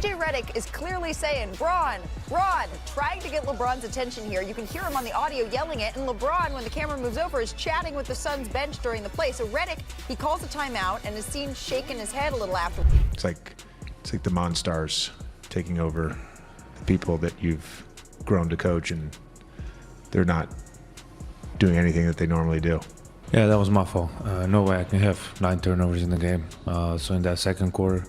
JJ Redick is clearly saying, Bron, trying to get LeBron's attention here. You can hear him on the audio yelling it, and LeBron, when the camera moves over, is chatting with the Suns bench during the play. So Redick, he calls a timeout and is seen shaking his head a little after. It's like the Monstars taking over the people that you've grown to coach, and they're not doing anything that they normally do. Yeah, that was my fault. No way I can have 9 turnovers in the game. So in that second quarter,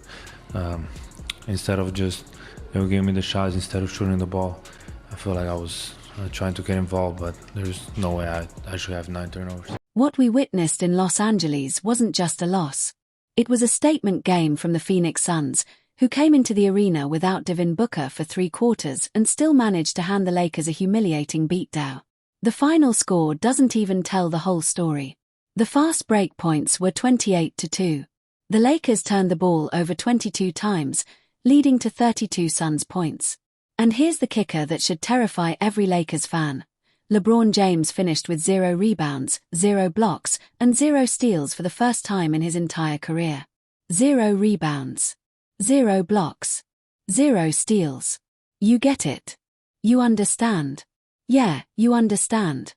instead of just giving me the shots instead of shooting the ball, I feel like I was trying to get involved, but there's no way I should have 9 turnovers. What we witnessed in Los Angeles wasn't just a loss. It was a statement game from the Phoenix Suns, who came into the arena without Devin Booker for 3 quarters and still managed to hand the Lakers a humiliating beatdown. The final score doesn't even tell the whole story. The fast break points were 28-2. The Lakers turned the ball over 22 times, leading to 32 Suns points. And here's the kicker that should terrify every Lakers fan. LeBron James finished with 0 rebounds, 0 blocks, and 0 steals for the first time in his entire career. 0 rebounds. 0 blocks. 0 steals. You get it. You understand. Yeah, you understand.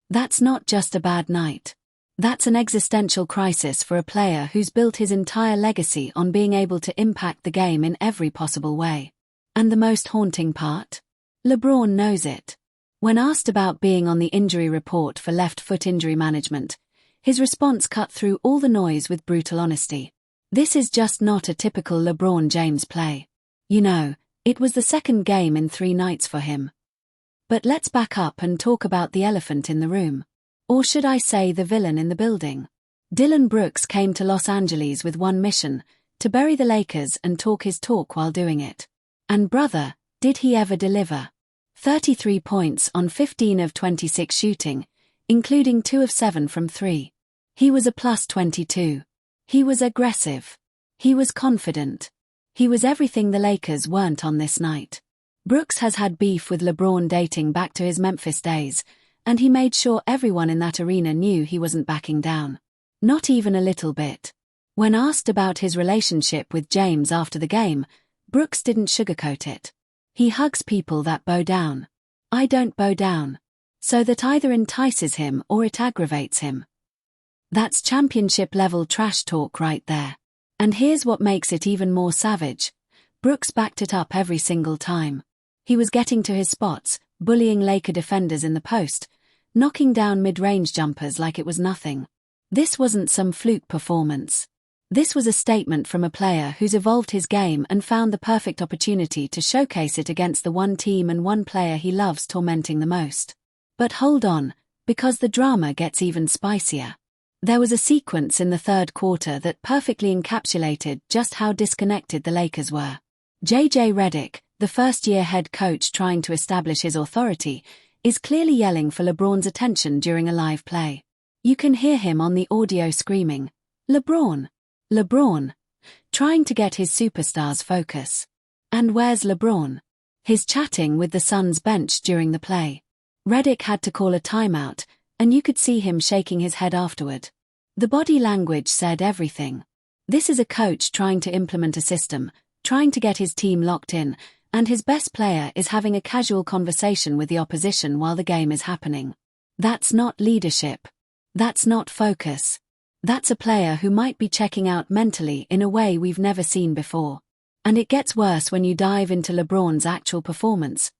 That's not just a bad night. That's an existential crisis for a player who's built his entire legacy on being able to impact the game in every possible way. And the most haunting part? LeBron knows it. When asked about being on the injury report for left foot injury management, his response cut through all the noise with brutal honesty. This is just not a typical LeBron James play. You know, it was the second game in 3 nights for him. But let's back up and talk about the elephant in the room. Or should I say the villain in the building? Dillon Brooks came to Los Angeles with one mission, to bury the Lakers and talk his talk while doing it. And brother, did he ever deliver? 33 points on 15 of 26 shooting, including 2 of 7 from 3. He was a plus 22. He was aggressive. He was confident. He was everything the Lakers weren't on this night. Brooks has had beef with LeBron dating back to his Memphis days, and he made sure everyone in that arena knew he wasn't backing down. Not even a little bit. When asked about his relationship with James after the game, Brooks didn't sugarcoat it. He hugs people that bow down. I don't bow down. So that either entices him or it aggravates him. That's championship-level trash talk right there. And here's what makes it even more savage. Brooks backed it up every single time. He was getting to his spots, bullying Laker defenders in the post, knocking down mid-range jumpers like it was nothing. This wasn't some fluke performance. This was a statement from a player who's evolved his game and found the perfect opportunity to showcase it against the one team and one player he loves tormenting the most. But hold on, because the drama gets even spicier. There was a sequence in the third quarter that perfectly encapsulated just how disconnected the Lakers were. JJ Redick, the first-year head coach trying to establish his authority, is clearly yelling for LeBron's attention during a live play. You can hear him on the audio screaming, "LeBron! LeBron!" trying to get his superstars' focus. And where's LeBron? He's chatting with the Suns bench during the play. Redick had to call a timeout, and you could see him shaking his head afterward. The body language said everything. This is a coach trying to implement a system, trying to get his team locked in, and his best player is having a casual conversation with the opposition while the game is happening. That's not leadership. That's not focus. That's a player who might be checking out mentally in a way we've never seen before. And it gets worse when you dive into LeBron's actual performance.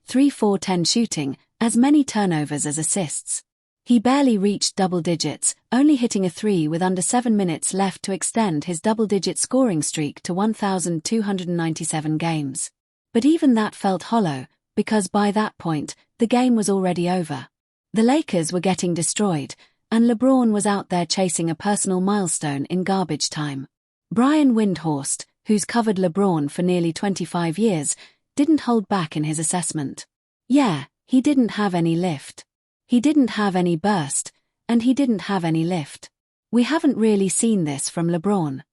3-4-10 shooting, as many turnovers as assists. He barely reached double digits, only hitting a 3 with under 7 minutes left to extend his double-digit scoring streak to 1,297 games. But even that felt hollow, because by that point, the game was already over. The Lakers were getting destroyed, and LeBron was out there chasing a personal milestone in garbage time. Brian Windhorst, who's covered LeBron for nearly 25 years, didn't hold back in his assessment. Yeah, he didn't have any lift. He didn't have any burst, and he didn't have any lift. We haven't really seen this from LeBron.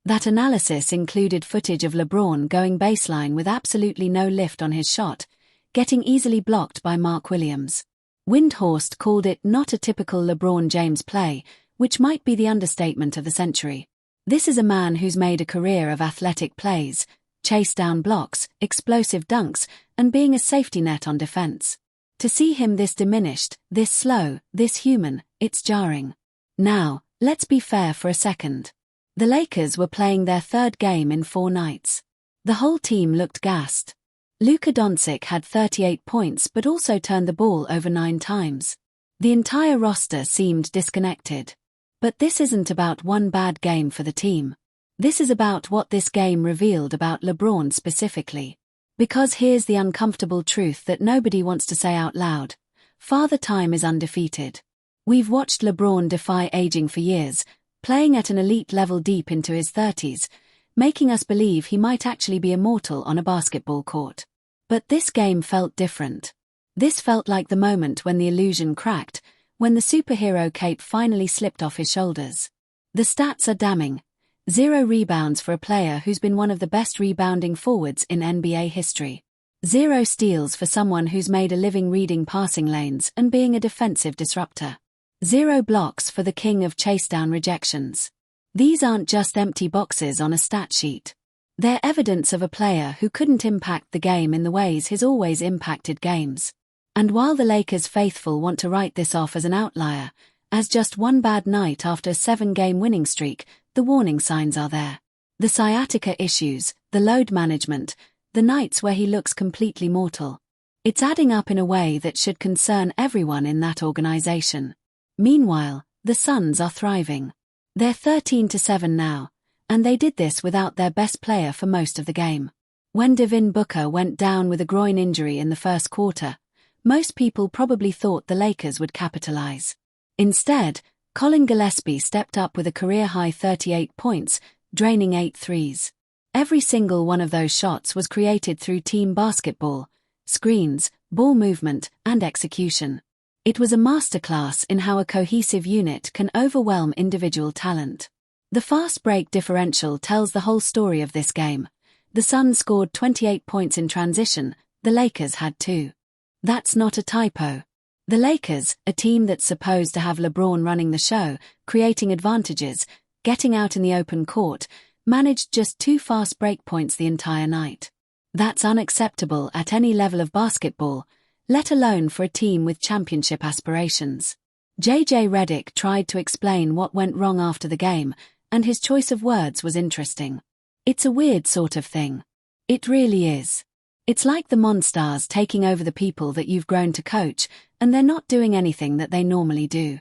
That analysis included footage of LeBron going baseline with absolutely no lift on his shot, getting easily blocked by Mark Williams. Windhorst called it not a typical LeBron James play, which might be the understatement of the century. This is a man who's made a career of athletic plays, chase down blocks, explosive dunks, and being a safety net on defense. To see him this diminished, this slow, this human, it's jarring. Now, let's be fair for a second. The Lakers were playing their third game in 4 nights. The whole team looked gassed. Luka Doncic had 38 points but also turned the ball over 9 times. The entire roster seemed disconnected. But this isn't about one bad game for the team. This is about what this game revealed about LeBron specifically. Because here's the uncomfortable truth that nobody wants to say out loud. Father Time is undefeated. We've watched LeBron defy aging for years, playing at an elite level deep into his 30s, making us believe he might actually be immortal on a basketball court. But this game felt different. This felt like the moment when the illusion cracked, when the superhero cape finally slipped off his shoulders. The stats are damning. 0 rebounds for a player who's been one of the best rebounding forwards in NBA history. 0 steals for someone who's made a living reading passing lanes and being a defensive disruptor. 0 blocks for the king of chase-down rejections. These aren't just empty boxes on a stat sheet. They're evidence of a player who couldn't impact the game in the ways he's always impacted games. And while the Lakers faithful want to write this off as an outlier, as just one bad night after a 7-game winning streak, the warning signs are there. The sciatica issues, the load management, the nights where he looks completely mortal. It's adding up in a way that should concern everyone in that organization. Meanwhile, the Suns are thriving. They're 13-7 now, and they did this without their best player for most of the game. When Devin Booker went down with a groin injury in the first quarter, most people probably thought the Lakers would capitalize. Instead, Colin Gillespie stepped up with a career-high 38 points, draining 8 threes. Every single one of those shots was created through team basketball, screens, ball movement, and execution. It was a masterclass in how a cohesive unit can overwhelm individual talent. The fast break differential tells the whole story of this game. The Suns scored 28 points in transition, the Lakers had 2. That's not a typo. The Lakers, a team that's supposed to have LeBron running the show, creating advantages, getting out in the open court, managed just 2 fast break points the entire night. That's unacceptable at any level of basketball, let alone for a team with championship aspirations. JJ Redick tried to explain what went wrong after the game, and his choice of words was interesting. It's a weird sort of thing. It really is. It's like the Monstars taking over the people that you've grown to coach, and they're not doing anything that they normally do.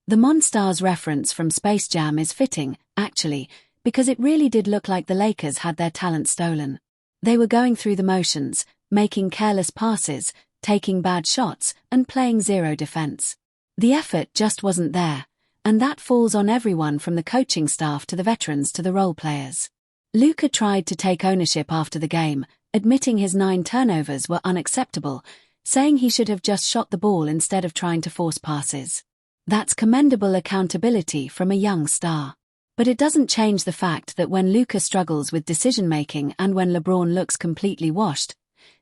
The Monstars reference from Space Jam is fitting, actually, because it really did look like the Lakers had their talent stolen. They were going through the motions, making careless passes, taking bad shots, and playing 0 defense. The effort just wasn't there, and that falls on everyone from the coaching staff to the veterans to the role players. Luka tried to take ownership after the game, admitting his 9 turnovers were unacceptable, saying he should have just shot the ball instead of trying to force passes. That's commendable accountability from a young star. But it doesn't change the fact that when Luka struggles with decision-making and when LeBron looks completely washed,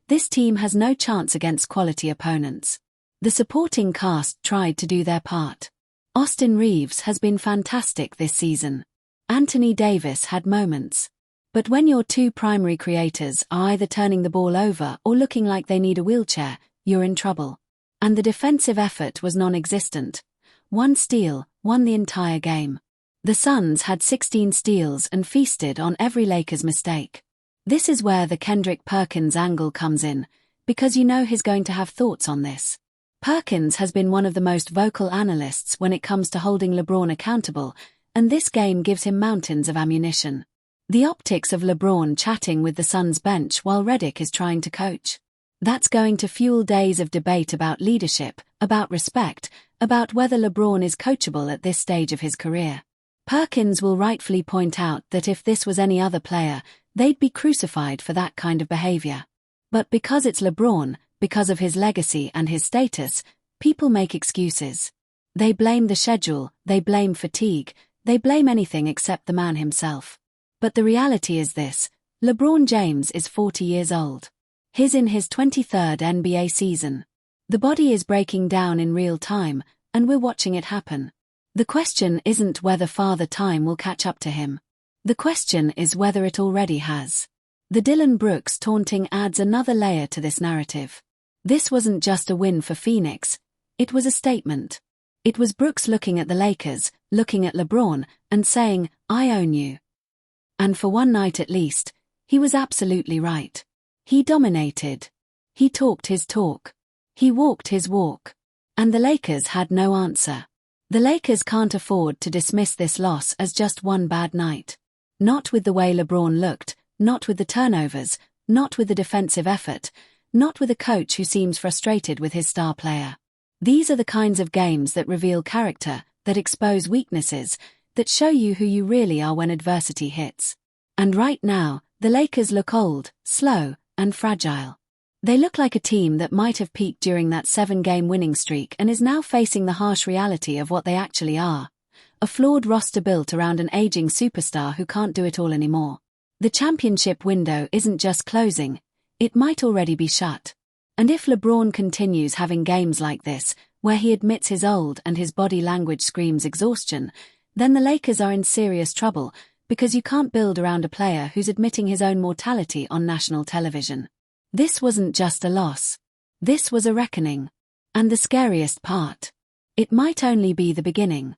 this team has no chance against quality opponents. The supporting cast tried to do their part. Austin Reeves has been fantastic this season. Anthony Davis had moments. But when your 2 primary creators are either turning the ball over or looking like they need a wheelchair, you're in trouble. And the defensive effort was non-existent. 1 steal won the entire game. The Suns had 16 steals and feasted on every Lakers mistake. This is where the Kendrick Perkins angle comes in, because you know he's going to have thoughts on this. Perkins has been one of the most vocal analysts when it comes to holding LeBron accountable, and this game gives him mountains of ammunition. The optics of LeBron chatting with the Suns bench while Redick is trying to coach. That's going to fuel days of debate about leadership, about respect, about whether LeBron is coachable at this stage of his career. Perkins will rightfully point out that if this was any other player, they'd be crucified for that kind of behavior. But because it's LeBron, because of his legacy and his status, people make excuses. They blame the schedule, they blame fatigue, they blame anything except the man himself. But the reality is this: LeBron James is 40 years old. He's in his 23rd NBA season. The body is breaking down in real time, and we're watching it happen. The question isn't whether Father Time will catch up to him. The question is whether it already has. The Dillon Brooks taunting adds another layer to this narrative. This wasn't just a win for Phoenix, it was a statement. It was Brooks looking at the Lakers, looking at LeBron, and saying, "I own you." And for one night at least, he was absolutely right. He dominated. He talked his talk. He walked his walk. And the Lakers had no answer. The Lakers can't afford to dismiss this loss as just one bad night. Not with the way LeBron looked, not with the turnovers, not with the defensive effort, not with a coach who seems frustrated with his star player. These are the kinds of games that reveal character, that expose weaknesses, that show you who you really are when adversity hits. And right now, the Lakers look old, slow, and fragile. They look like a team that might have peaked during that 7-game winning streak and is now facing the harsh reality of what they actually are. A flawed roster built around an aging superstar who can't do it all anymore. The championship window isn't just closing, it might already be shut. And if LeBron continues having games like this, where he admits he's old and his body language screams exhaustion, then the Lakers are in serious trouble, because you can't build around a player who's admitting his own mortality on national television. This wasn't just a loss. This was a reckoning. And the scariest part. It might only be the beginning.